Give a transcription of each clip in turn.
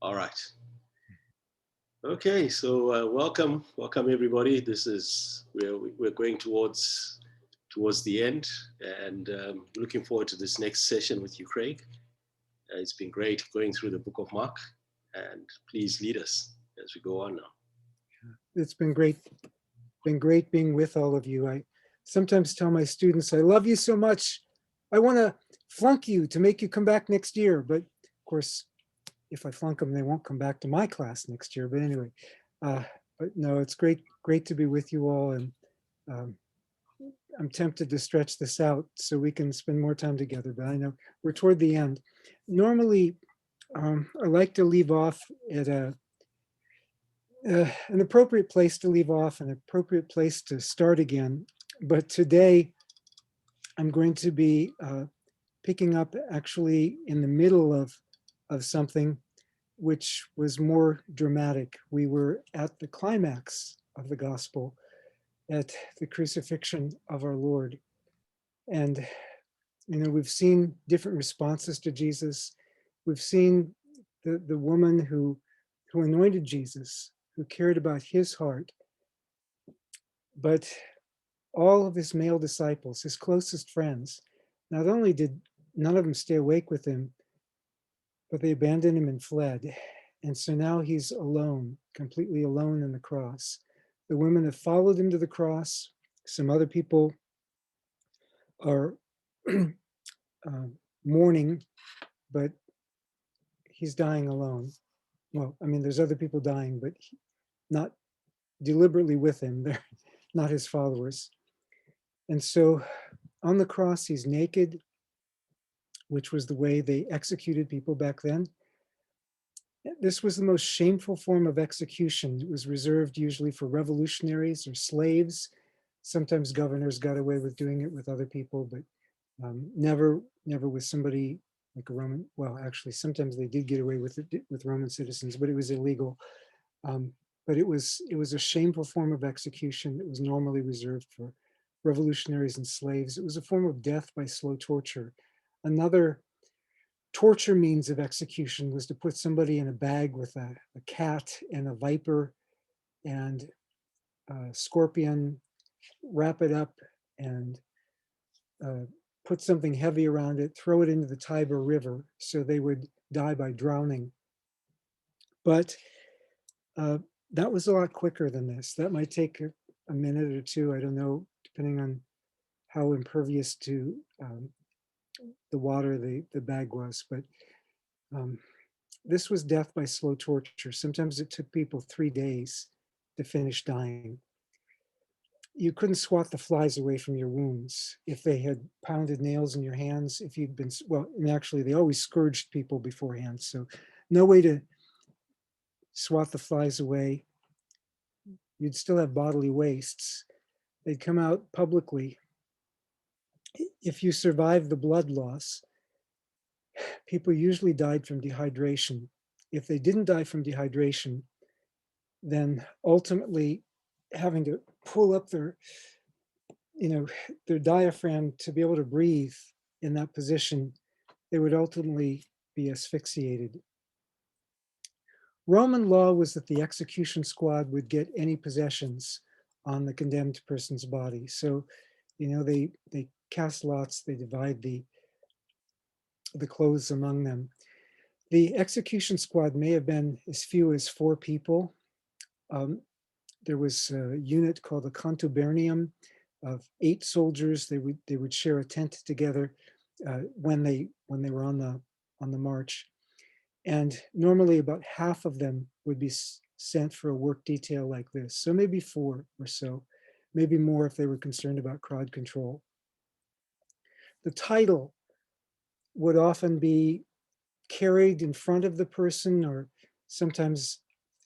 All right. Okay, so welcome everybody. This is we're going towards the end, and looking forward to this next session with you, Craig. It's been great going through the Book of Mark, and please lead us as we go on now. It's been great being with all of you. I sometimes tell my students, I love you so much. I want to flunk you to make you come back next year. But of course, if I flunk them, they won't come back to my class next year. But anyway, uh, but no, it's great to be with you all. And um, I'm tempted to stretch this out so we can spend more time together. But I know we're toward the end. Normally, I like to leave off at an appropriate place to leave off, an appropriate place to start again. But today I'm going to be picking up actually in the middle of something which was more dramatic. We were at the climax of the gospel, at the crucifixion of our Lord. And, we've seen different responses to Jesus. We've seen the woman who anointed Jesus, who cared about his heart. But all of his male disciples, his closest friends, not only did none of them stay awake with him, but they abandoned him and fled. And so now he's alone, completely alone in the cross. The women have followed him to the cross. Some other people are mourning, but he's dying alone. Well, I mean, there's other people dying, but not deliberately with him. They're not his followers. And so on the cross, he's naked, which was the way they executed people back then. This was the most shameful form of execution. It was reserved usually for revolutionaries or slaves. Sometimes governors got away with doing it with other people, but never with somebody like a Roman. Well, actually, sometimes they did get away with it with Roman citizens, but it was illegal. But it was a shameful form of execution that was normally reserved for revolutionaries and slaves. It was a form of death by slow torture. Another torture means of execution was to put somebody in a bag with a cat and a viper and a scorpion, wrap it up and put something heavy around it, throw it into the Tiber River so they would die by drowning. But that was a lot quicker than this. That might take a minute or two, I don't know, depending on how impervious to the water the bag was. But this was death by slow torture. Sometimes it took people 3 days to finish dying. You couldn't swat the flies away from your wounds if they had pounded nails in your hands. If you'd been, well, and actually they always scourged people beforehand. So no way to swat the flies away. You'd still have bodily wastes. They'd come out publicly. If you survived the blood loss, people usually died from dehydration. If they didn't die from dehydration, then ultimately having to pull up their diaphragm to be able to breathe in that position, they would ultimately be asphyxiated. Roman law was that the execution squad would get any possessions on the condemned person's body. So, they cast lots, they divide the clothes among them. The execution squad may have been as few as 4 people. There was a unit called the Contubernium of 8 soldiers. They would share a tent together when they were on the march, and normally about half of them would be sent for a work detail like this. So maybe 4 or so, maybe more if they were concerned about crowd control. The title would often be carried in front of the person or sometimes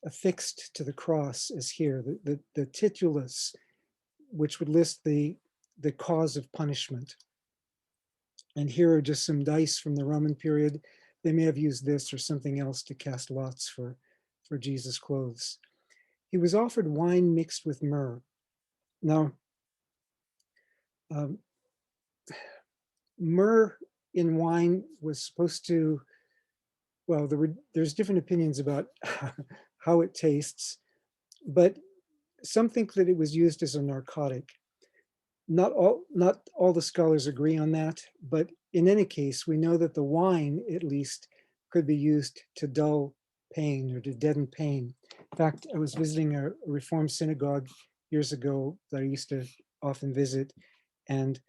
affixed to the cross, as here, the titulus, which would list the cause of punishment. And here are just some dice from the Roman period. They may have used this or something else to cast lots for Jesus' clothes. He was offered wine mixed with myrrh. Now, myrrh in wine was supposed to well, there's different opinions about how it tastes, but some think that it was used as a narcotic. Not all the scholars agree on that, but in any case, we know that the wine, at least, could be used to dull pain or to deaden pain. In fact, I was visiting a Reformed synagogue years ago that I used to often visit, and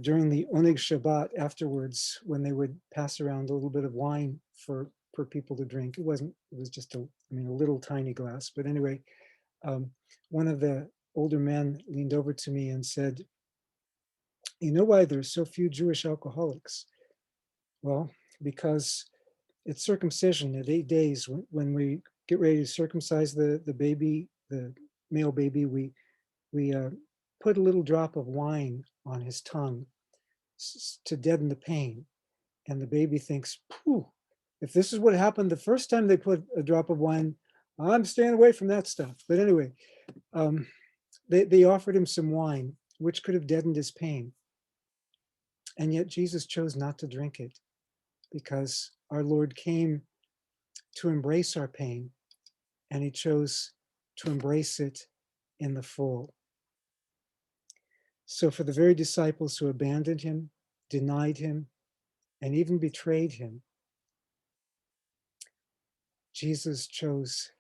during the Oneg Shabbat afterwards, when they would pass around a little bit of wine for people to drink, it was just a little tiny glass. But anyway, one of the older men leaned over to me and said, "You know why there's so few Jewish alcoholics?" Well, because it's circumcision at 8 days. When we get ready to circumcise the baby, the male baby, we put a little drop of wine on his tongue to deaden the pain. And the baby thinks, "Phew, if this is what happened the first time they put a drop of wine, I'm staying away from that stuff." But anyway, um, they offered him some wine, which could have deadened his pain. And yet Jesus chose not to drink it because our Lord came to embrace our pain, and he chose to embrace it in the full. So for the very disciples who abandoned him, denied him, and even betrayed him, Jesus chose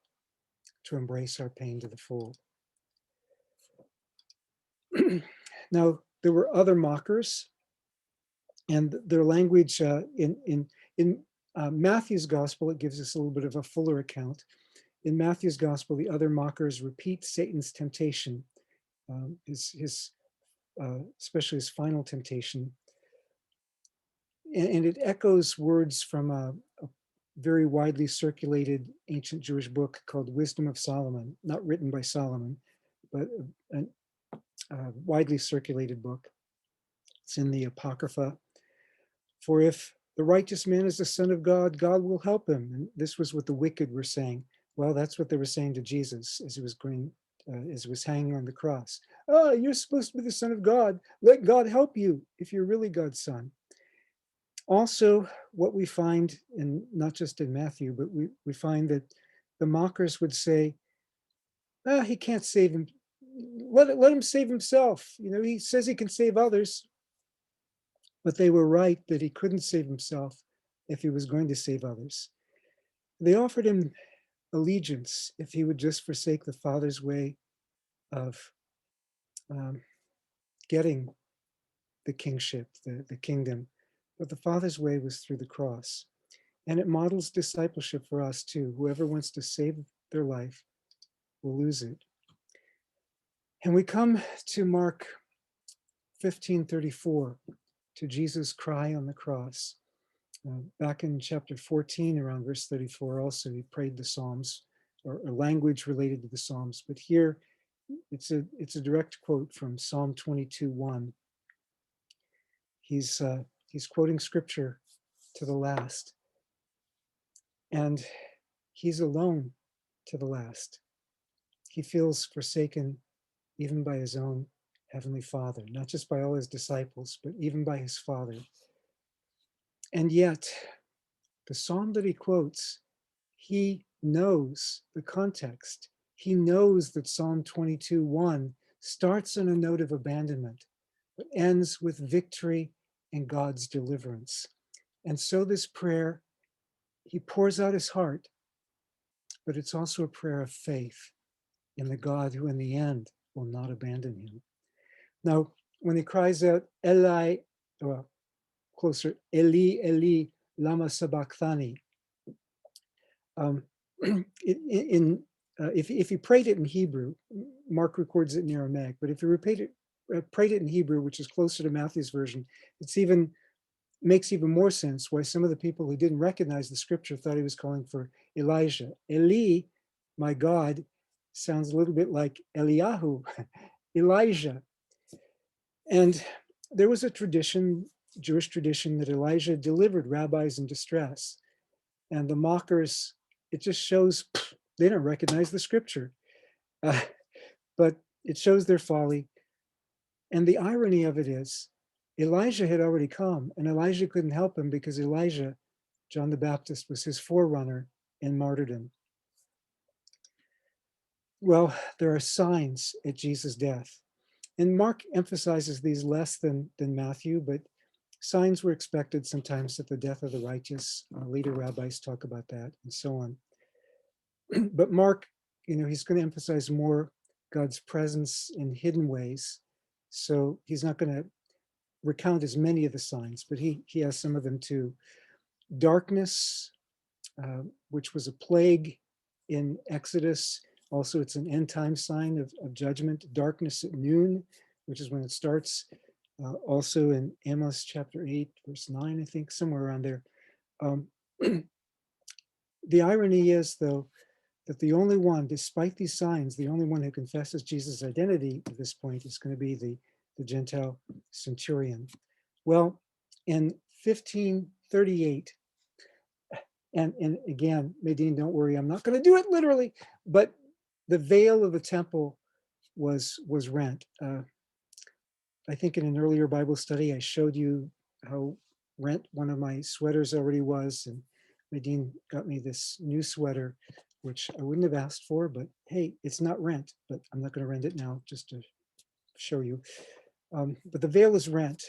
to embrace our pain to the full. Now, there were other mockers, and their language in Matthew's gospel, it gives us a little bit of a fuller account. In Matthew's gospel, the other mockers repeat Satan's temptation, especially his final temptation. And it echoes words from a very widely circulated ancient Jewish book called Wisdom of Solomon, not written by Solomon, but a widely circulated book. It's in the Apocrypha. "For if the righteous man is the son of God, God will help him." And this was what the wicked were saying. Well, that's what they were saying to Jesus as he was hanging on the cross. "Oh, you're supposed to be the son of God. Let God help you if you're really God's son." Also, what we find, in not just in Matthew, but we find that the mockers would say, "He can't save him. Let him save himself. He says he can save others." But they were right that he couldn't save himself if he was going to save others. They offered him allegiance if he would just forsake the Father's way of getting the kingship, the kingdom. But the Father's way was through the cross. And it models discipleship for us too. Whoever wants to save their life will lose it. And we come to Mark 15:34, to Jesus' cry on the cross. Back in chapter 14, around verse 34, also he prayed the Psalms, or language related to the Psalms. But here, it's a direct quote from Psalm 22:1. He's quoting scripture to the last, and he's alone to the last. He feels forsaken even by his own heavenly Father, not just by all his disciples, but even by his Father. And yet, the psalm that he quotes, he knows the context. He knows that Psalm 22:1 starts on a note of abandonment, but ends with victory and God's deliverance. And so this prayer, he pours out his heart, but it's also a prayer of faith in the God who in the end will not abandon him. Now, when he cries out, Eli, well, closer, Eli, Eli, lama sabachthani, if he prayed it in Hebrew, Mark records it in Aramaic, but if he prayed it in Hebrew, which is closer to Matthew's version, makes even more sense why some of the people who didn't recognize the scripture thought he was calling for Elijah. Eli, my God, sounds a little bit like Eliyahu, Elijah. And there was a tradition, Jewish tradition, that Elijah delivered rabbis in distress. And the mockers, it just shows they don't recognize the scripture. But it shows their folly. And the irony of it is, Elijah had already come, and Elijah couldn't help him because Elijah John the Baptist was his forerunner in martyrdom. Well, there are signs at Jesus' death. And Mark emphasizes these less than Matthew, but signs were expected sometimes at the death of the righteous. Later rabbis talk about that and so on. But Mark, he's going to emphasize more God's presence in hidden ways. So he's not going to recount as many of the signs, but he has some of them too. Darkness, which was a plague in Exodus. Also, it's an end time sign of judgment. Darkness at noon, which is when it starts. Also in Amos chapter 8, verse 9, I think, somewhere around there. The irony is, though, that the only one, despite these signs, the only one who confesses Jesus' identity at this point is going to be the Gentile centurion. Well, in 1538, and again, Nadine, don't worry, I'm not going to do it literally, but the veil of the temple was rent. I think in an earlier Bible study, I showed you how rent one of my sweaters already was, and Nadine got me this new sweater, which I wouldn't have asked for, but hey, it's not rent, but I'm not going to rent it now just to show you. But the veil is rent.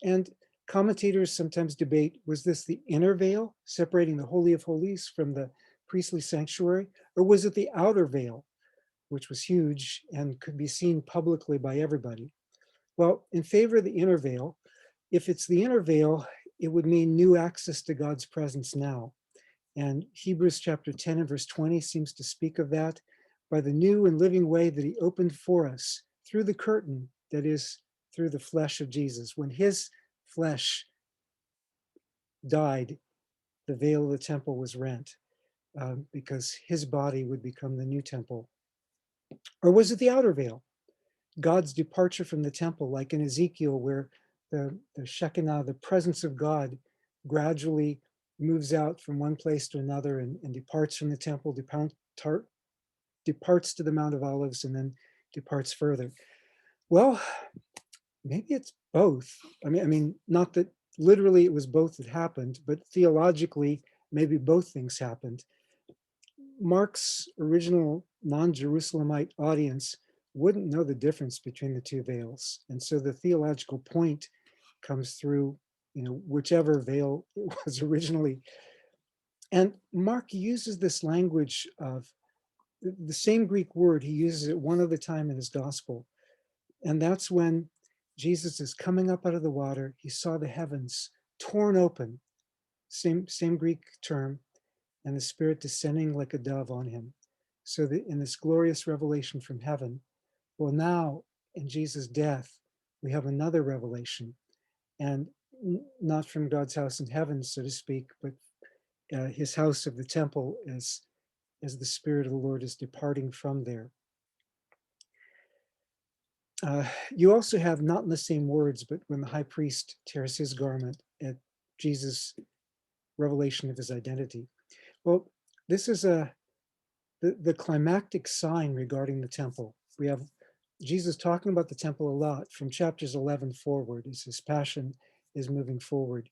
And commentators sometimes debate, was this the inner veil separating the Holy of Holies from the priestly sanctuary, or was it the outer veil, which was huge and could be seen publicly by everybody? Well, in favor of the inner veil, if it's the inner veil, it would mean new access to God's presence now. And Hebrews chapter 10 and verse 20 seems to speak of that, by the new and living way that he opened for us through the curtain, that is, through the flesh of Jesus. When his flesh died, the veil of the temple was rent, because his body would become the new temple. Or was it the outer veil? God's departure from the temple, like in Ezekiel, where the Shekinah, the presence of God, gradually moves out from one place to another and departs from the temple, departs to the Mount of Olives, and then departs further. Well, maybe it's both. I mean, not that literally it was both that happened, but theologically, maybe both things happened. Mark's original non-Jerusalemite audience wouldn't know the difference between the two veils. And so the theological point comes through, whichever veil it was originally. And Mark uses this language of the same Greek word, he uses it one other time in his gospel. And that's when Jesus is coming up out of the water. He saw the heavens torn open, same Greek term, and the Spirit descending like a dove on him. So that in this glorious revelation from heaven, well, now in Jesus' death, we have another revelation, and not from God's house in heaven, so to speak, but his house of the temple as the Spirit of the Lord is departing from there. You also have, not in the same words, but when the high priest tears his garment at Jesus' revelation of his identity. Well, this is the climactic sign regarding the temple. We have Jesus talking about the temple a lot from chapters 11 forward as his passion is moving forward.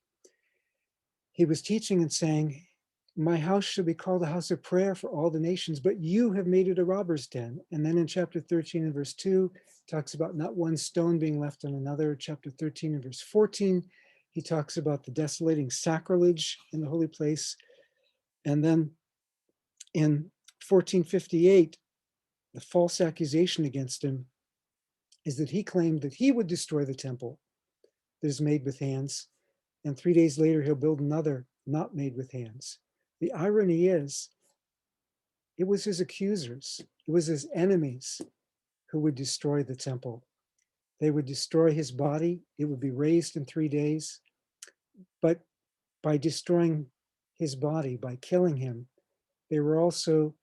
He was teaching and saying, my house shall be called a house of prayer for all the nations, but you have made it a robber's den. And then in chapter 13 and verse 2, talks about not one stone being left on another. Chapter 13 and verse 14, he talks about the desolating sacrilege in the holy place. And then in 1458, the false accusation against him is that he claimed that he would destroy the temple that is made with hands. And 3 days later, he'll build another not made with hands. The irony is, it was his accusers, it was his enemies who would destroy the temple. They would destroy his body. It would be raised in 3 days. But by destroying his body, by killing him, they were also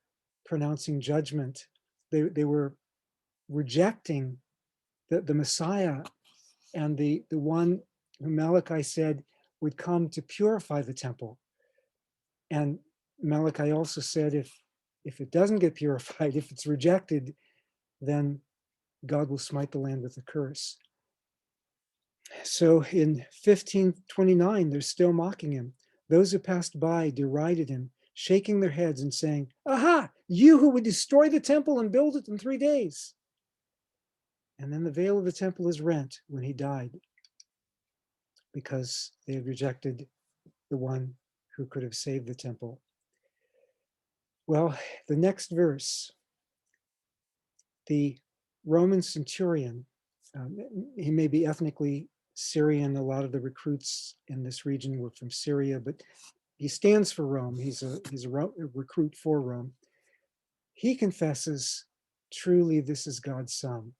pronouncing judgment. They were rejecting the Messiah and the one who Malachi said would come to purify the temple. And Malachi also said, if it doesn't get purified, if it's rejected, then God will smite the land with a curse. So in 1529, they're still mocking him. Those who passed by derided him, shaking their heads and saying, "Aha, you who would destroy the temple and build it in 3 days." And then the veil of the temple is rent when he died, because they had rejected the one who could have saved the temple. Well, the next verse, the Roman centurion, he may be ethnically Syrian. A lot of the recruits in this region were from Syria, but he stands for Rome. He's a recruit for Rome. He confesses, truly, this is God's son.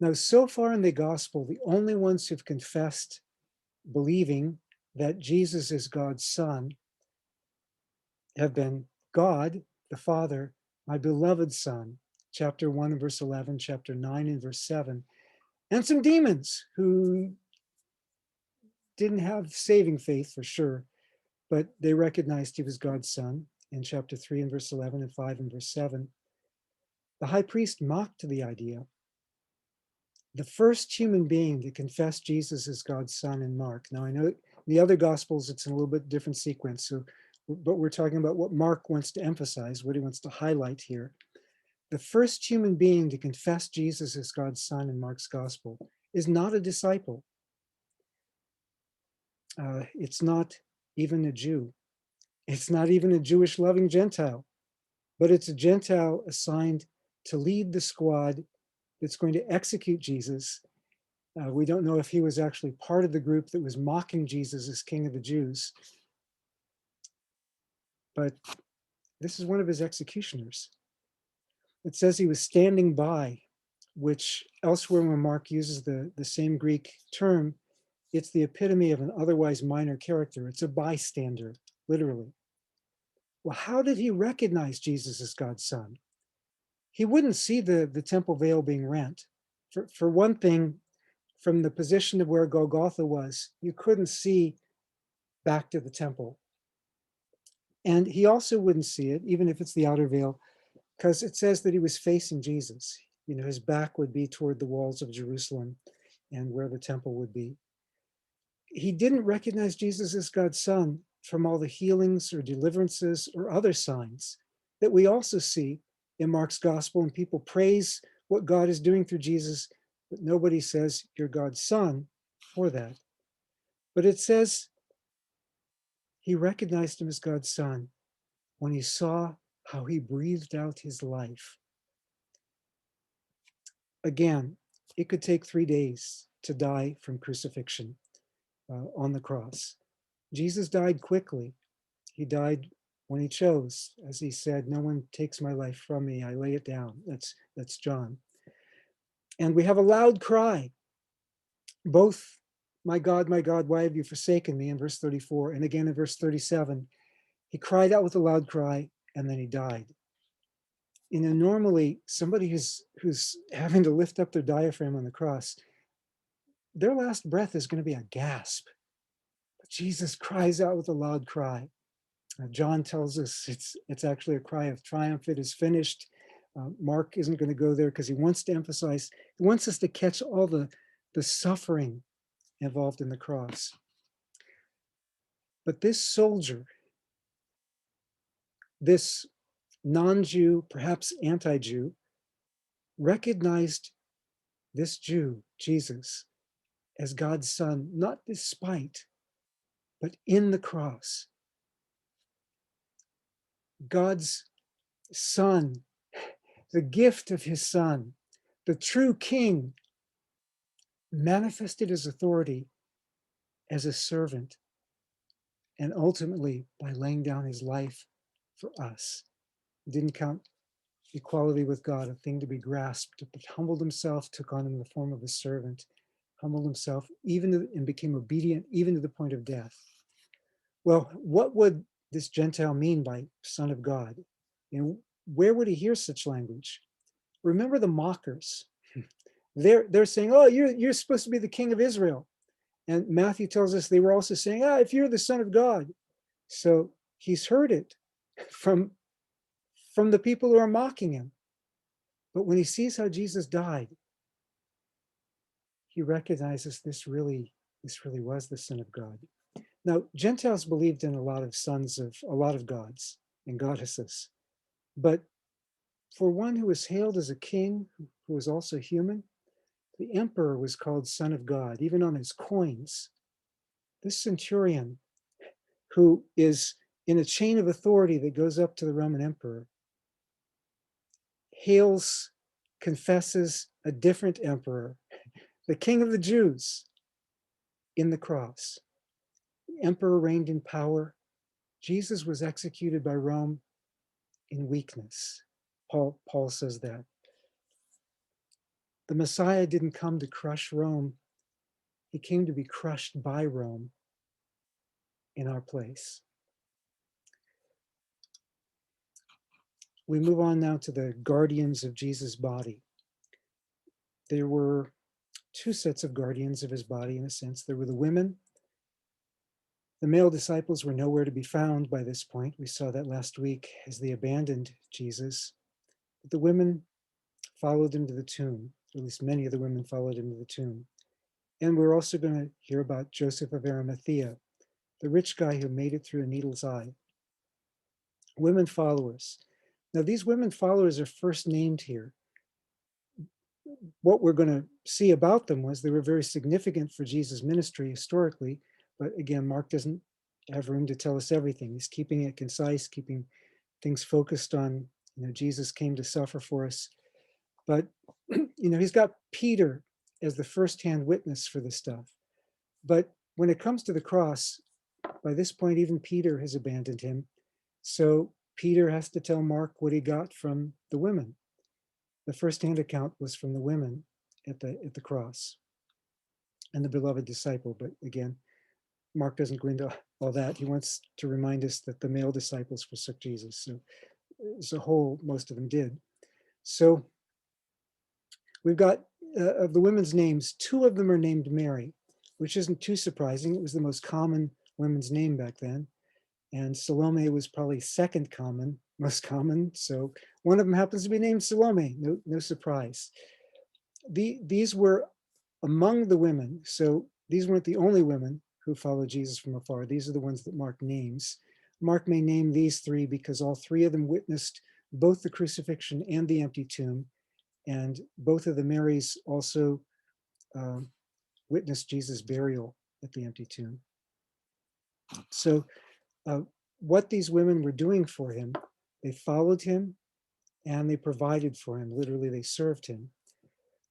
Now, so far in the gospel, the only ones who've confessed, believing that Jesus is God's son, have been God, the Father, my beloved Son, chapter 1 and verse 11, chapter 9 and verse 7, and some demons who didn't have saving faith for sure, but they recognized he was God's son in chapter 3 and verse 11 and 5 and verse 7. The high priest mocked the idea. The first human being to confess Jesus as God's son in Mark. Now, I know in the other gospels, it's in a little bit different sequence. So, but we're talking about what Mark wants to emphasize, what he wants to highlight here. The first human being to confess Jesus as God's son in Mark's gospel is not a disciple. It's not even a Jew. It's not even a Jewish loving Gentile, but it's a Gentile assigned to lead the squad that's going to execute Jesus. We don't know if he was actually part of the group that was mocking Jesus as King of the Jews, but this is one of his executioners. It says he was standing by, which elsewhere when Mark uses the same Greek term, it's the epitome of an otherwise minor character. It's a bystander, literally. Well, how did he recognize Jesus as God's son? He wouldn't see the temple veil being rent. For one thing, from the position of where Golgotha was, you couldn't see back to the temple. And he also wouldn't see it, even if it's the outer veil, because it says that he was facing Jesus. You know, his back would be toward the walls of Jerusalem and where the temple would be. He didn't recognize Jesus as God's son from all the healings or deliverances or other signs that we also see in Mark's gospel, and people praise what God is doing through Jesus, but nobody says you're God's son for that. But it says he recognized him as God's son when he saw how he breathed out his life. Again, it could take 3 days to die from crucifixion on the cross. Jesus died quickly. He died when he chose. As he said, no one takes my life from me, I lay it down. That's John. And we have a loud cry, both, my God, why have you forsaken me, in verse 34, and again in verse 37. He cried out with a loud cry, and then he died. You know, normally somebody who's having to lift up their diaphragm on the cross, their last breath is going to be a gasp. But Jesus cries out with a loud cry. John tells us it's actually a cry of triumph. It is finished. Mark isn't going to go there because he wants to emphasize, he wants us to catch all the suffering involved in the cross. But this soldier, this non-Jew, perhaps anti-Jew, recognized this Jew, Jesus, as God's son, not despite, but in the cross. God's son, the gift of his son, the true king, manifested his authority as a servant, and ultimately by laying down his life for us. He didn't count equality with God a thing to be grasped, but humbled himself, took on him the form of a servant, humbled himself and became obedient even to the point of death. Well, what would this Gentile mean by Son of God? You know, where would he hear such language? Remember the mockers. They're saying, oh, you're supposed to be the king of Israel. And Matthew tells us they were also saying, if you're the Son of God. So he's heard it from the people who are mocking him. But when he sees how Jesus died, he recognizes this really was the Son of God. Now, Gentiles believed in a lot of sons of a lot of gods and goddesses, but for one who was hailed as a king, who was also human, the emperor was called Son of God, even on his coins. This centurion, who is in a chain of authority that goes up to the Roman emperor, hails, confesses a different emperor, the king of the Jews, in the cross. The emperor reigned in power. Jesus was executed by Rome in weakness. Paul says that. The Messiah didn't come to crush Rome. He came to be crushed by Rome in our place. We move on now to the guardians of Jesus' body. There were two sets of guardians of his body, in a sense. There were the women. The male disciples were nowhere to be found by this point. We saw that last week as they abandoned Jesus. But the women followed him to the tomb. At least many of the women followed him to the tomb. And we're also going to hear about Joseph of Arimathea, the rich guy who made it through a needle's eye. Women followers. Now, these women followers are first named here. What we're going to see about them was they were very significant for Jesus' ministry historically, but again, Mark doesn't have room to tell us everything. He's keeping it concise, keeping things focused on, Jesus came to suffer for us. But, he's got Peter as the firsthand witness for this stuff. But when it comes to the cross, by this point, even Peter has abandoned him. So Peter has to tell Mark what he got from the women. The firsthand account was from the women at the cross and the beloved disciple. But again, Mark doesn't go into all that. He wants to remind us that the male disciples forsook Jesus. So as a whole, most of them did. So we've got, of the women's names, two of them are named Mary, which isn't too surprising. It was the most common women's name back then. And Salome was probably second most common. So one of them happens to be named Salome, no surprise. These were among the women. So these weren't the only women who followed Jesus from afar. These are the ones that Mark names. Mark may name these three because all three of them witnessed both the crucifixion and the empty tomb. And both of the Marys also witnessed Jesus' burial at the empty tomb. So what these women were doing for him, they followed him and they provided for him. Literally, they served him.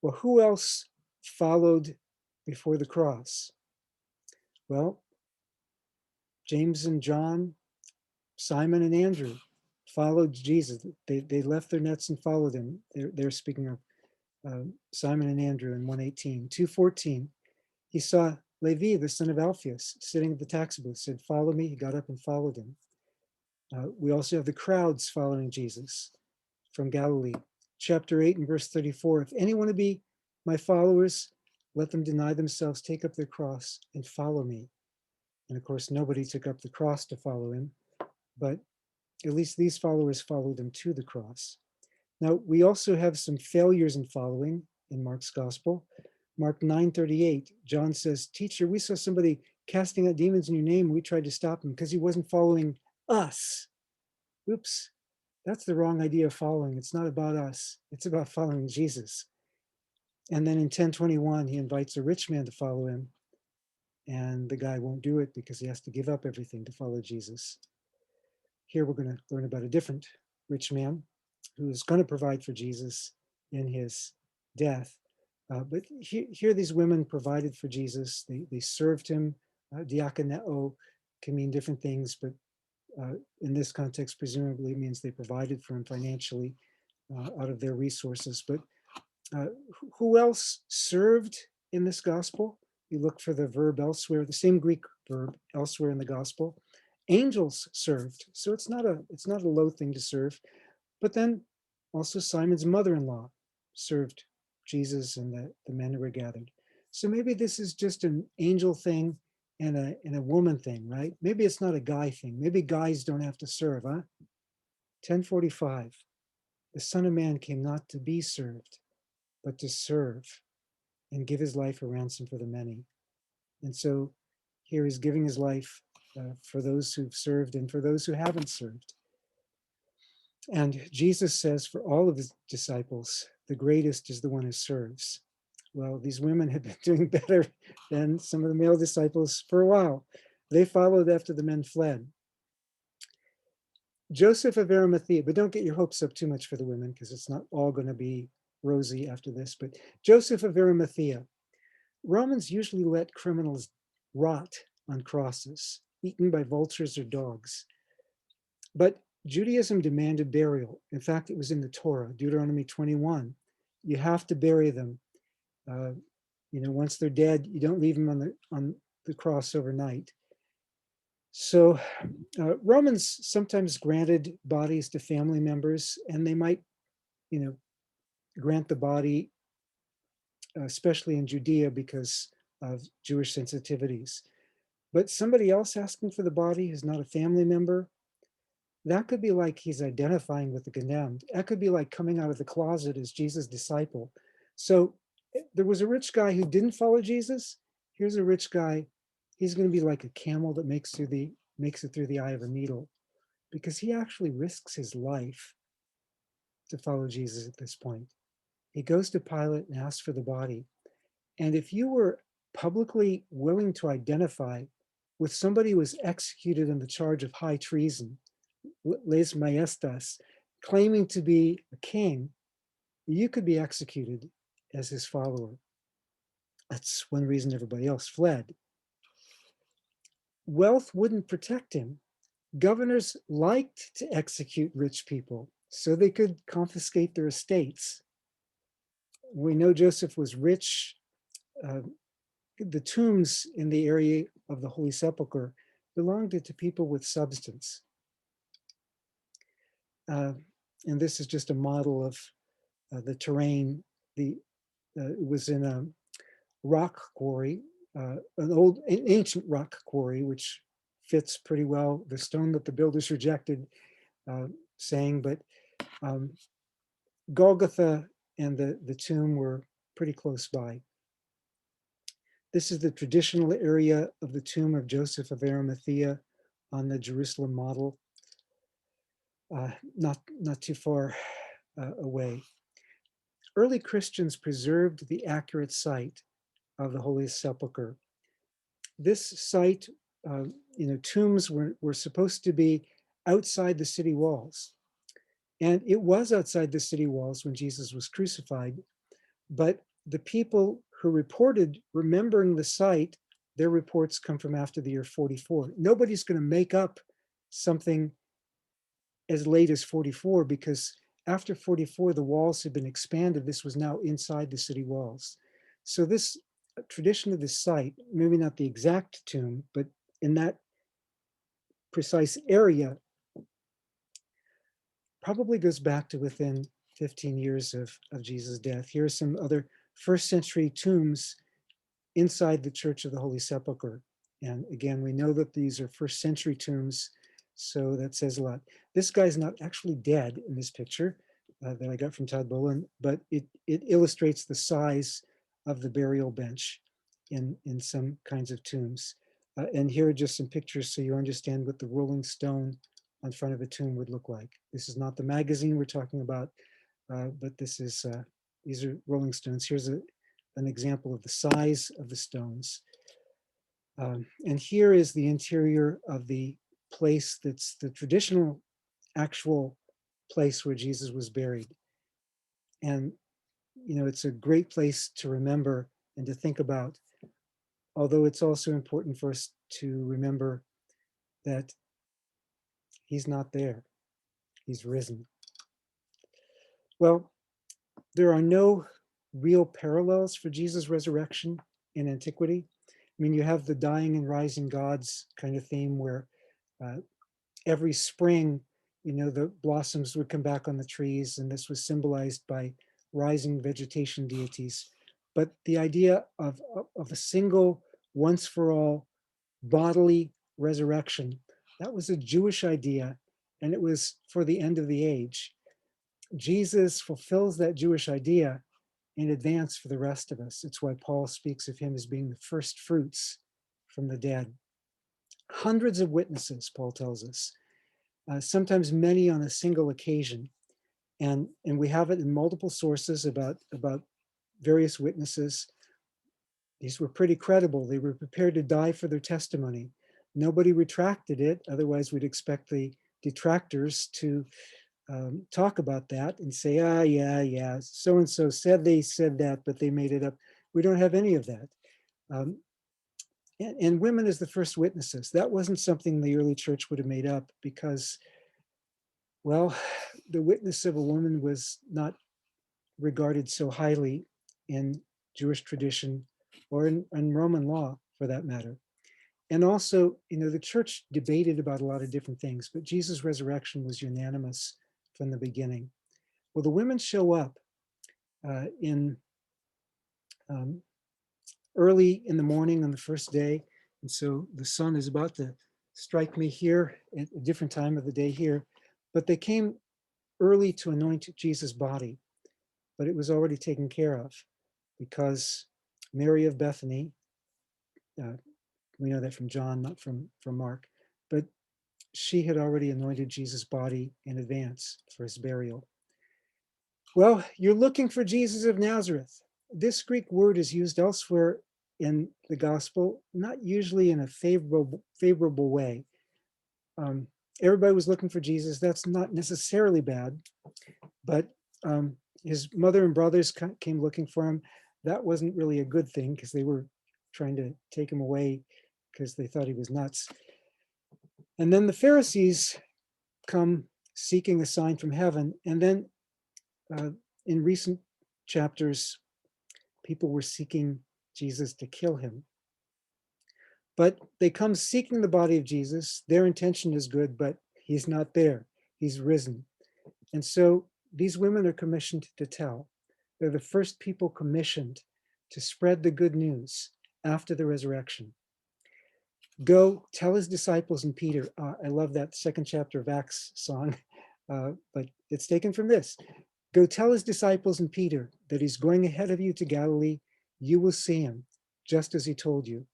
Well, who else followed before the cross? Well, James and John, Simon and Andrew followed Jesus. They left their nets and followed him. They're speaking of Simon and Andrew in 1:18. 2:14, he saw Levi, the son of Alphaeus, sitting at the tax booth, said, "Follow me." He got up and followed him. We also have the crowds following Jesus from Galilee. Chapter 8 and verse 34, "If any want to be my followers, let them deny themselves, take up their cross, and follow me." And of course, nobody took up the cross to follow him, but at least these followers followed him to the cross. Now, we also have some failures in following in Mark's gospel. Mark 9:38, John says, "Teacher, we saw somebody casting out demons in your name. We tried to stop him because he wasn't following us." Oops, that's the wrong idea of following. It's not about us. It's about following Jesus. And then in 10:21, he invites a rich man to follow him. And the guy won't do it because he has to give up everything to follow Jesus. Here we're going to learn about a different rich man who is going to provide for Jesus in his death. But here these women provided for Jesus. They served him. Diakoneo can mean different things, but in this context, presumably means they provided for him financially out of their resources. But who else served in this gospel? You look for the verb elsewhere, the same Greek verb elsewhere in the gospel. Angels served, so it's not a low thing to serve. But then also Simon's mother-in-law served Jesus and the men who were gathered. So maybe this is just an angel thing and a woman thing, right? Maybe it's not a guy thing. Maybe guys don't have to serve, huh? 10:45, the Son of Man came not to be served, but to serve and give his life a ransom for the many. And so here he's giving his life for those who've served and for those who haven't served. And Jesus says for all of his disciples, the greatest is the one who serves. Well, these women had been doing better than some of the male disciples for a while. They followed after the men fled. Joseph of Arimathea, but don't get your hopes up too much for the women because it's not all going to be rosy after this. But Joseph of Arimathea, Romans usually let criminals rot on crosses, eaten by vultures or dogs. But Judaism demanded burial. In fact, it was in the Torah, Deuteronomy 21. You have to bury them. Once they're dead, you don't leave them on the cross overnight. So Romans sometimes granted bodies to family members, and they might, grant the body, especially in Judea because of Jewish sensitivities. But somebody else asking for the body who's not a family member, that could be like he's identifying with the condemned. That could be like coming out of the closet as Jesus' disciple. So there was a rich guy who didn't follow Jesus. Here's a rich guy. He's going to be like a camel that makes it through the eye of a needle, because he actually risks his life to follow Jesus at this point. He goes to Pilate and asks for the body. And if you were publicly willing to identify with somebody who was executed on the charge of high treason, les maestas, claiming to be a king, you could be executed as his follower. That's one reason everybody else fled. Wealth wouldn't protect him. Governors liked to execute rich people so they could confiscate their estates. We know Joseph was rich. The tombs in the area of the Holy Sepulchre belonged to people with substance. And this is just a model of the terrain. It was in a rock quarry, an ancient rock quarry, which fits pretty well the stone that the builders rejected, saying, but Golgotha and the tomb were pretty close by. This is the traditional area of the tomb of Joseph of Arimathea on the Jerusalem model, not too far away. Early Christians preserved the accurate site of the Holy Sepulchre. This site, tombs were supposed to be outside the city walls. And it was outside the city walls when Jesus was crucified, but the people who reported remembering the site, their reports come from after the year 44. Nobody's going to make up something as late as 44, because after 44, the walls had been expanded. This was now inside the city walls. So this tradition of this site, maybe not the exact tomb, but in that precise area, probably goes back to within 15 years of Jesus' death. Here are some other first century tombs inside the Church of the Holy Sepulchre. And again, we know that these are first century tombs, so that says a lot. This guy's not actually dead in this picture that I got from Todd Boland, but it illustrates the size of the burial bench in some kinds of tombs. And here are just some pictures so you understand what the rolling stone on front of a tomb would look like. This is not the magazine we're talking about, but this is these are rolling stones. Here's an example of the size of the stones. And here is the interior of the place that's the traditional actual place where Jesus was buried. And, it's a great place to remember and to think about, although it's also important for us to remember that he's not there, he's risen. Well, there are no real parallels for Jesus' resurrection in antiquity. I mean, you have the dying and rising gods kind of theme where every spring, the blossoms would come back on the trees, and this was symbolized by rising vegetation deities. But the idea of a single, once for all, bodily resurrection, that was a Jewish idea, and it was for the end of the age. Jesus fulfills that Jewish idea in advance for the rest of us. It's why Paul speaks of him as being the first fruits from the dead. Hundreds of witnesses, Paul tells us, sometimes many on a single occasion. And we have it in multiple sources about various witnesses. These were pretty credible. They were prepared to die for their testimony. Nobody retracted it. Otherwise, we'd expect the detractors to talk about that and say, yeah, so-and-so said they said that, but they made it up. We don't have any of that. And women as the first witnesses. That wasn't something the early church would have made up because, well, the witness of a woman was not regarded so highly in Jewish tradition or in Roman law, for that matter. And also, the church debated about a lot of different things, but Jesus' resurrection was unanimous from the beginning. Well, the women show up in early in the morning on the first day. And so the sun is about to strike me here at a different time of the day here, but they came early to anoint Jesus' body, but it was already taken care of because Mary of Bethany, we know that from John, not from Mark, but she had already anointed Jesus' body in advance for his burial. Well, you're looking for Jesus of Nazareth. This Greek word is used elsewhere in the gospel, not usually in a favorable way. Everybody was looking for Jesus. That's not necessarily bad, but his mother and brothers came looking for him. That wasn't really a good thing because they were trying to take him away because they thought he was nuts. And then the Pharisees come seeking a sign from heaven. And then in recent chapters, people were seeking Jesus to kill him. But they come seeking the body of Jesus. Their intention is good, but he's not there. He's risen. And so these women are commissioned to tell. They're the first people commissioned to spread the good news after the resurrection. Go tell his disciples and Peter. I love that second chapter of Acts song, but it's taken from this. Go tell his disciples and Peter that he's going ahead of you to Galilee. You will see him, just as he told you.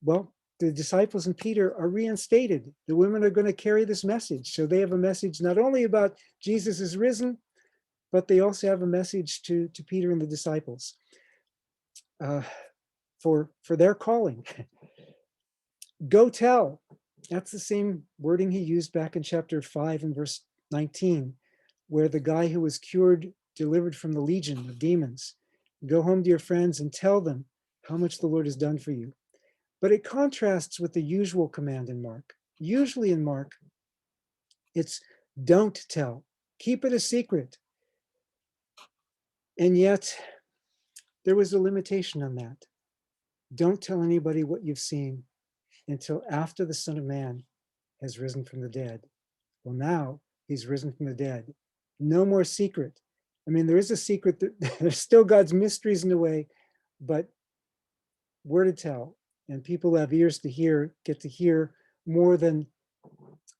Well, the disciples and Peter are reinstated. The women are going to carry this message. So they have a message not only about Jesus is risen, but they also have a message to Peter and the disciples for their calling. Go tell. That's the same wording he used back in chapter 5 and verse 19, where the guy who was cured, delivered from the legion of demons, go home to your friends and tell them how much the Lord has done for you. But it contrasts with the usual command in Mark. Usually in Mark, it's don't tell, keep it a secret. And yet there was a limitation on that. Don't tell anybody what you've seen until after the Son of Man has risen from the dead. Well, now he's risen from the dead. No more secret. I mean, there is a secret that there's still God's mysteries in a way, but we're to tell. And people who have ears to hear get to hear more than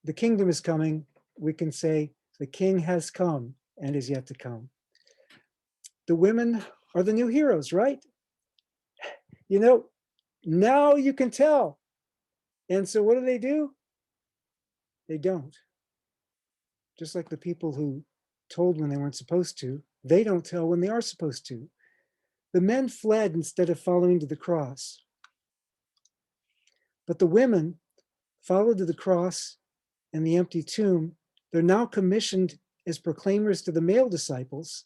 the kingdom is coming. We can say the king has come and is yet to come. The women are the new heroes, right? Now you can tell. And so what do? They don't. Just like the people who told when they weren't supposed to, they don't tell when they are supposed to. The men fled instead of following to the cross. But the women followed to the cross and the empty tomb. They're now commissioned as proclaimers to the male disciples.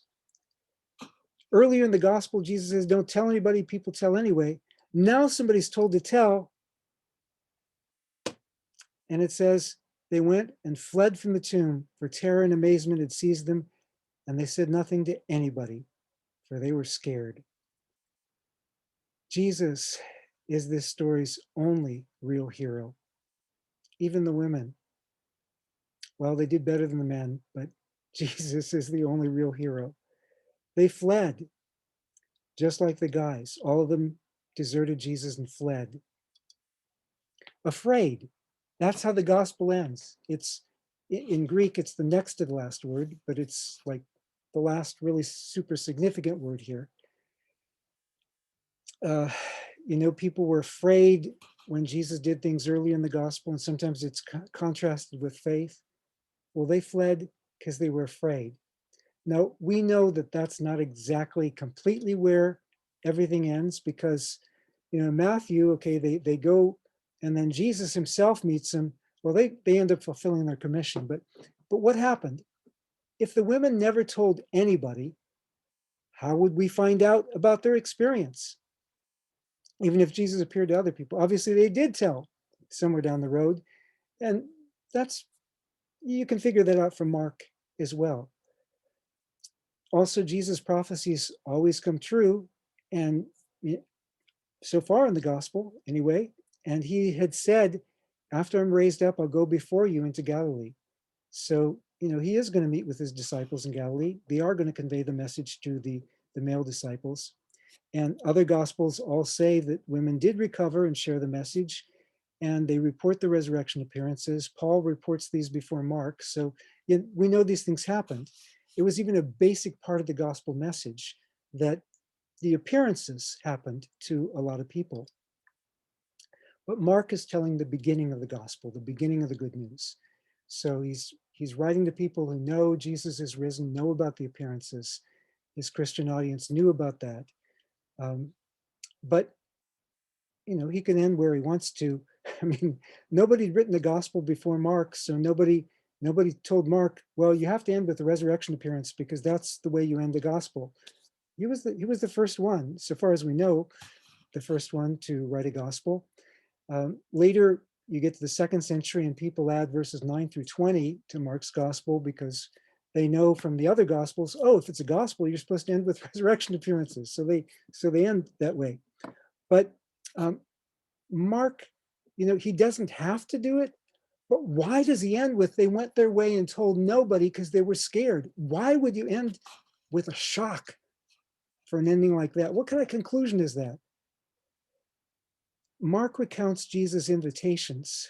Earlier in the gospel, Jesus says, don't tell anybody, people tell anyway. Now somebody's told to tell. And it says, they went and fled from the tomb, for terror and amazement had seized them, and they said nothing to anybody, for they were scared. Jesus is this story's only real hero. Even the women, well, they did better than the men, but Jesus is the only real hero. They fled, just like the guys. All of them deserted Jesus and fled. Afraid. That's how the gospel ends. It's in Greek, it's the next to the last word, but it's like the last really super significant word here. People were afraid when Jesus did things early in the gospel, and sometimes it's contrasted with faith. Well, they fled because they were afraid. Now, we know that that's not exactly completely where everything ends, because, Matthew, okay, they go, and then Jesus himself meets them. Well, they end up fulfilling their commission. But what happened? If the women never told anybody, how would we find out about their experience? Even if Jesus appeared to other people, obviously they did tell somewhere down the road. And that's, you can figure that out from Mark as well. Also, Jesus' prophecies always come true, and so far in the gospel anyway, and he had said, after I'm raised up, I'll go before you into Galilee. So, he is going to meet with his disciples in Galilee. They are going to convey the message to the male disciples. And other gospels all say that women did recover and share the message, and they report the resurrection appearances. Paul reports these before Mark. So we know these things happened. It was even a basic part of the gospel message that the appearances happened to a lot of people. But Mark is telling the beginning of the gospel, the beginning of the good news. So he's writing to people who know Jesus is risen, know about the appearances. His Christian audience knew about that. But he can end where he wants to. I mean, nobody'd written the gospel before Mark, so nobody told Mark, well, you have to end with the resurrection appearance because that's the way you end the gospel. He was the first one, so far as we know, the first one to write a gospel. Later, you get to the 2nd century and people add verses 9 through 20 to Mark's gospel because they know from the other gospels, oh, if it's a gospel, you're supposed to end with resurrection appearances. So they end that way. But Mark, he doesn't have to do it. But why does he end with, they went their way and told nobody because they were scared? Why would you end with a shock for an ending like that? What kind of conclusion is that? Mark recounts Jesus' invitations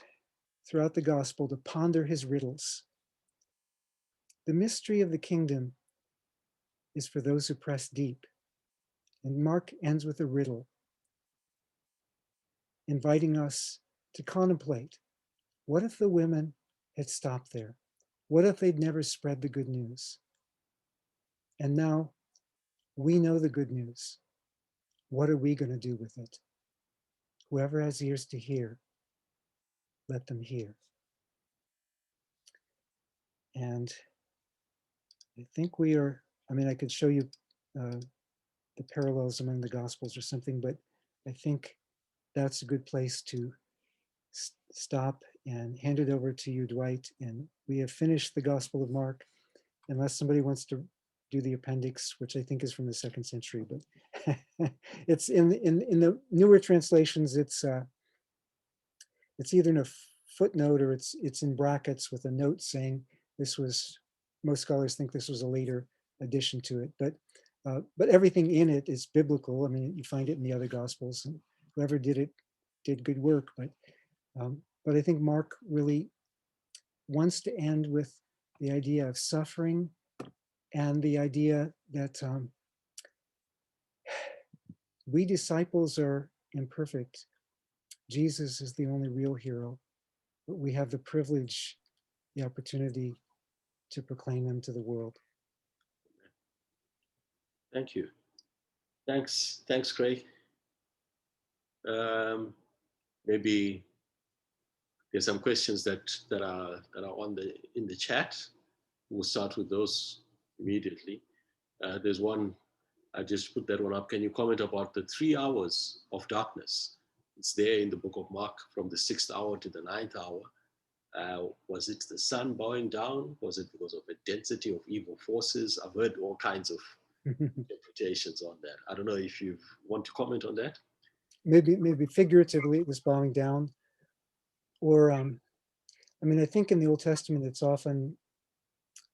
throughout the gospel to ponder his riddles. The mystery of the kingdom is for those who press deep. And Mark ends with a riddle, inviting us to contemplate. What if the women had stopped there? What if they'd never spread the good news? And now we know the good news. What are we going to do with it? Whoever has ears to hear, let them hear. And I think we are, I could show you the parallels among the Gospels or something, but I think that's a good place to stop and hand it over to you, Dwight. And we have finished the Gospel of Mark, unless somebody wants to do the appendix, which I think is from the 2nd century, but it's in the newer translations, it's either in a footnote or it's in brackets with a note saying this was, most scholars think this was a later addition to it, but everything in it is biblical. I mean, you find it in the other Gospels, and whoever did it did good work. But I think Mark really wants to end with the idea of suffering and the idea that we disciples are imperfect. Jesus is the only real hero, but we have the privilege, the opportunity to proclaim him to the world. Thank you. Thanks, Craig. Maybe there's some questions that are on in the chat. We'll start with those immediately. There's one, I just put that one up. Can you comment about the 3 hours of darkness? It's there in the book of Mark, from the 6th hour to the 9th hour. Was it the sun bowing down? Was it because of a density of evil forces? I've heard all kinds of interpretations on that. I don't know if you want to comment on that. Maybe figuratively it was bowing down, or I think in the Old Testament it's often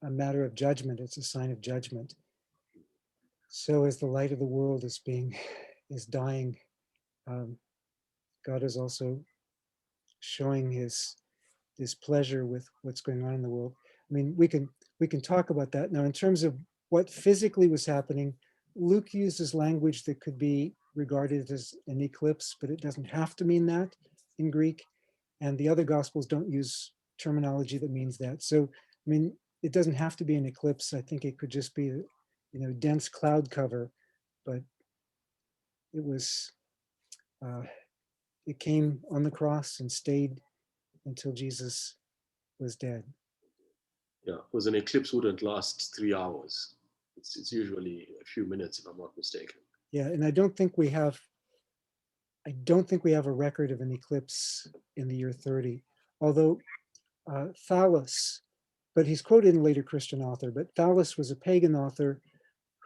a matter of judgment. It's a sign of judgment. So as the light of the world is dying, God is also showing his pleasure with what's going on in the world. I mean, we can talk about that. Now, in terms of what physically was happening, Luke uses language that could be regarded as an eclipse, but it doesn't have to mean that. in Greek, and the other gospels don't use terminology that means that. So, I mean, it doesn't have to be an eclipse. I think it could just be, dense cloud cover, but it was, it came on the cross and stayed until Jesus was dead. Yeah, because an eclipse wouldn't last 3 hours. It's usually a few minutes, if I'm not mistaken. Yeah, and I don't think we have a record of an eclipse in the year 30, although Thales, but he's quoted in a later Christian author, but Thales was a pagan author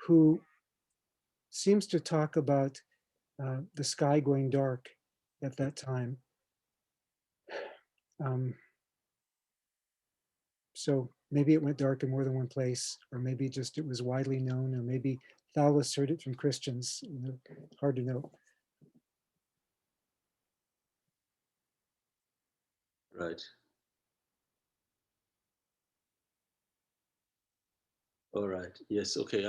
who seems to talk about the sky going dark at that time. So maybe it went dark in more than one place, or maybe just it was widely known, or maybe Thales heard it from Christians. Hard to know. Right. All right. Yes. Okay.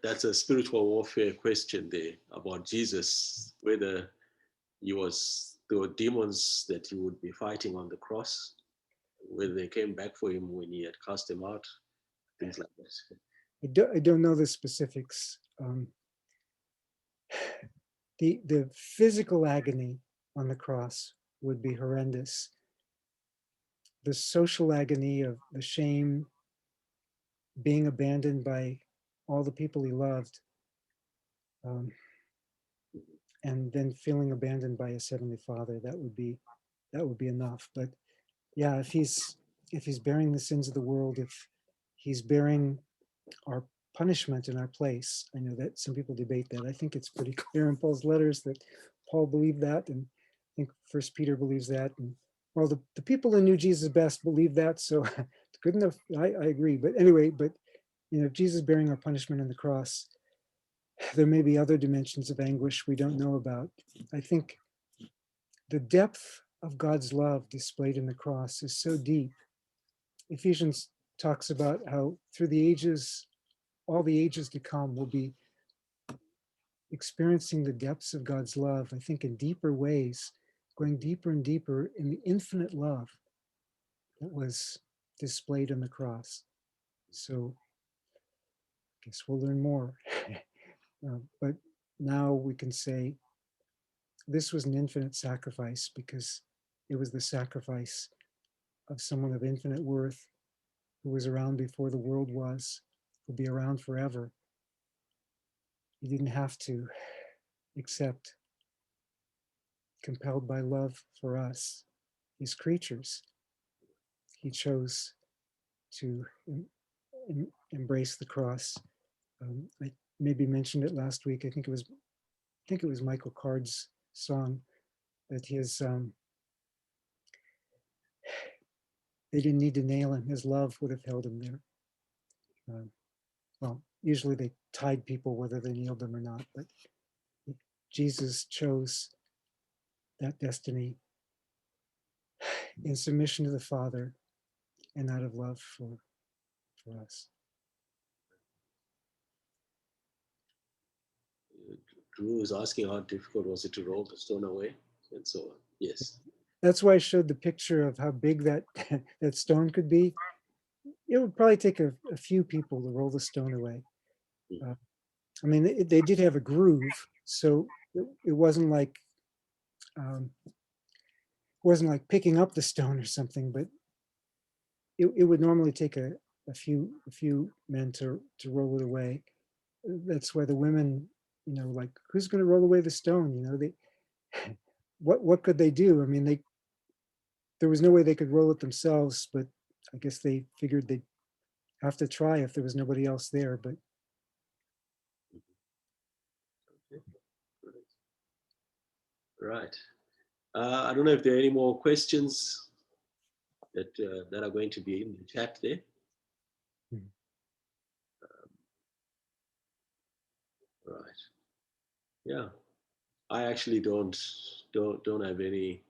That's a spiritual warfare question there about Jesus, whether there were demons that he would be fighting on the cross, whether they came back for him when he had cast them out, things like that. I don't know the specifics. The physical agony on the cross would be horrendous. The social agony of the shame, being abandoned by all the people he loved, and then feeling abandoned by his heavenly Father, that would be enough. But yeah, if he's bearing the sins of the world, if he's bearing our punishment in our place, I know that some people debate that. I think it's pretty clear in Paul's letters that Paul believed that, and I think First Peter believes that, and well, the people who knew Jesus best believe that, so it's good enough. I agree. But anyway, if Jesus bearing our punishment on the cross, there may be other dimensions of anguish we don't know about. I think the depth of God's love displayed in the cross is so deep. Ephesians talks about how through the ages, all the ages to come, will be experiencing the depths of God's love, I think in deeper ways, going deeper and deeper in the infinite love that was displayed on the cross. So I guess we'll learn more. But now we can say this was an infinite sacrifice because it was the sacrifice of someone of infinite worth who was around before the world was, will be around forever. He didn't have to, except compelled by love for us, his creatures. He chose to embrace the cross. I maybe mentioned it last week. I think it was Michael Card's song that his they didn't need to nail him. His love would have held him there. Well, usually they tied people whether they nailed them or not, but Jesus chose that destiny in submission to the Father and out of love for us. Drew is asking how difficult was it to roll the stone away, and so on. Yes. That's why I showed the picture of how big that that stone could be. It would probably take a few people to roll the stone away. I mean, they did have a groove, so it wasn't like picking up the stone or something, but it would normally take a few men to roll it away. That's why the women, like, who's going to roll away the stone? They what could they do? I mean, there was no way they could roll it themselves, but I guess they figured they'd have to try if there was nobody else there. But right. I don't know if there are any more questions that are going to be in the chat there. Right. Yeah. I actually don't have any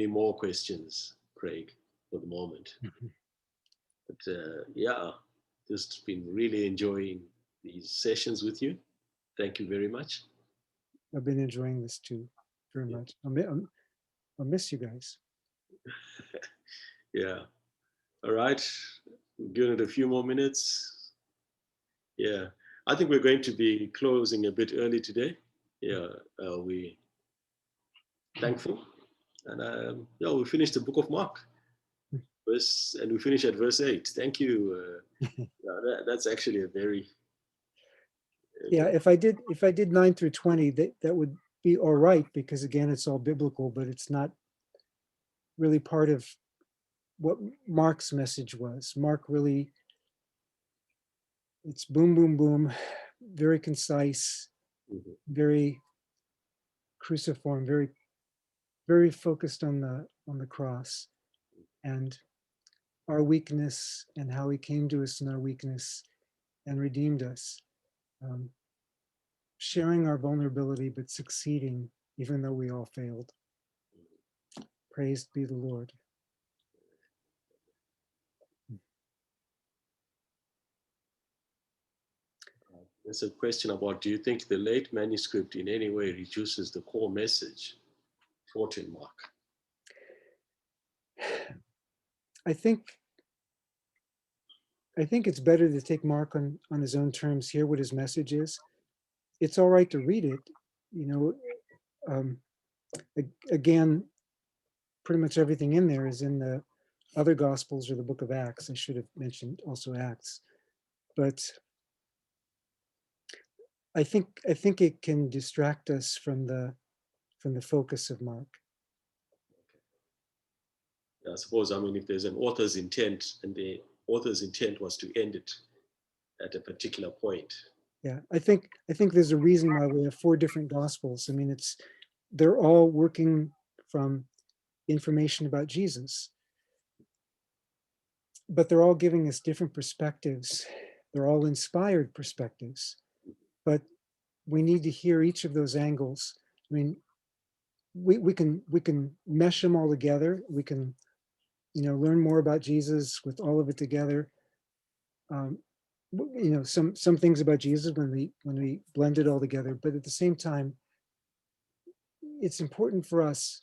more questions, Craig, for the moment. But yeah, just been really enjoying these sessions with you. Thank you very much. I've been enjoying this too. very Yeah. much. I'll miss you guys. Yeah. All right. Give it a few more minutes. Yeah. I think we're going to be closing a bit early today. Yeah. We thankful. And yeah, we finished the book of Mark. And we finish at verse 8. Thank you. Yeah, that's actually a very, Yeah, if I did 9 through 20, that would be all right, because again, it's all biblical, but it's not really part of what Mark's message was. Mark really, it's boom, boom, boom, very concise, mhm. very cruciform, very focused on the cross and our weakness and how he came to us in our weakness and redeemed us. Um, sharing our vulnerability, but succeeding even though we all failed. Praised be the Lord. There's a question about, do you think the late manuscript in any way reduces the core message taught in Mark? I think it's better to take Mark on his own terms, hear what his message is. It's all right to read it, you know. Again, pretty much everything in there is in the other Gospels or the Book of Acts. I should have mentioned also Acts, but I think it can distract us from the focus of Mark. I suppose, I mean, if there's an author's intent and the author's intent was to end it at a particular point. Yeah, I think there's a reason why we have 4 different Gospels. I mean, they're all working from information about Jesus, but they're all giving us different perspectives. They're all inspired perspectives, but we need to hear each of those angles. I mean, we can mesh them all together. We can, you know, learn more about Jesus with all of it together. You know, some things about Jesus when we blend it all together, but at the same time, it's important for us,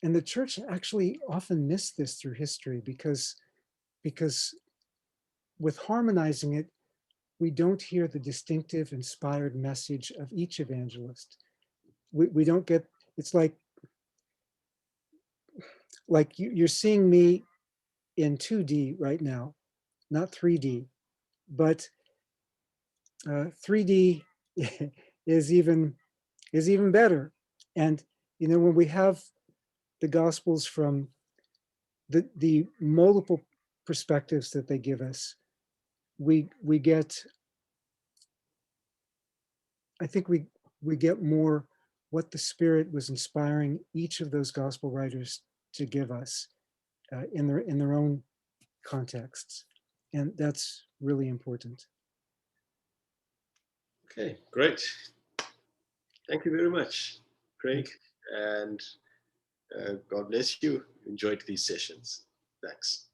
and the church actually often missed this through history, because with harmonizing it, we don't hear the distinctive, inspired message of each evangelist. We don't get, it's like you're seeing me in 2D right now, not 3D, but 3D is even better. And you know, when we have the Gospels from the multiple perspectives that they give us, we get, I think we get more what the Spirit was inspiring each of those gospel writers to give us in their own contexts, and that's really important. Okay, great. Thank you very much, Craig, and God bless you. Enjoyed these sessions. Thanks.